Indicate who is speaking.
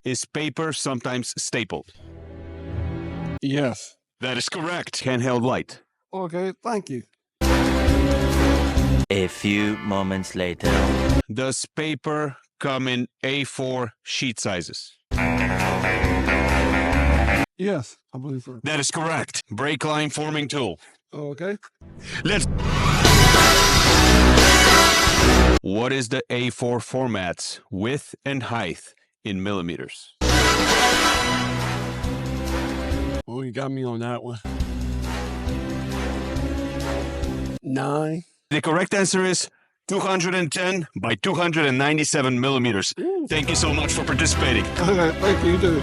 Speaker 1: Is paper sometimes stapled?
Speaker 2: Yes.
Speaker 1: That is correct. Handheld light.
Speaker 2: Okay, thank you.
Speaker 3: A few moments later.
Speaker 1: Does paper come in A4 sheet sizes?
Speaker 2: Yes, I believe so.
Speaker 1: That is correct. Brake line forming tool.
Speaker 2: Okay.
Speaker 1: Let's. What is the A4 format's width and height in millimeters?
Speaker 2: Well, you got me on that one. 9.
Speaker 1: The correct answer is 210 by 297 millimeters.
Speaker 2: Ooh.
Speaker 1: Thank you so much for participating.
Speaker 2: Okay, thank you, you too.